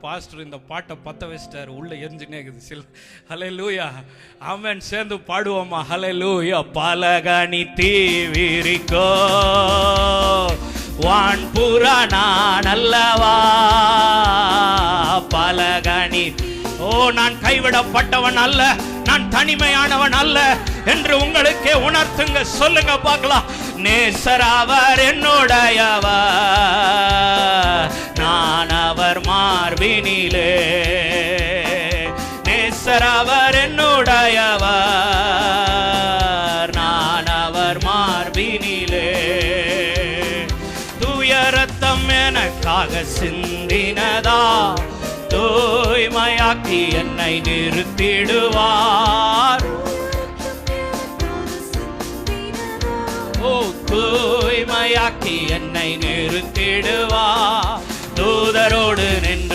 Pastor இந்த பாட்டை பற்ற வச்சிட்டாரு, உள்ள எரிஞ்சுனே இருக்குது சில. ஹல்லேலூயா, ஆமென். சேர்ந்து பாடுவோமா? ஹல்லேலூயா. பலகனி தீவிரிக்கோ வான்புறா நான் அல்லவா, பலகனி. ஓ, நான் கைவிடப்பட்டவன் அல்ல, நான் தனிமையானவன் அல்ல என்று உங்களுக்கே உணர்த்துங்க. சொல்லுங்க பார்க்கலாம். நேசர் அவர் என்னுடையவர், நான் அவர் மார்பினிலே. நேசர் அவர் என்னுடையவர், நான் அவர் மார்பினிலே. தூய ரத்தம் எனக்காக சிந்தினதா, தூய்மையாக்கி என்னை நிறுத்திடுவார். ஓ, தூய்மையாக்கி என்னை நிறுத்திடுவார்.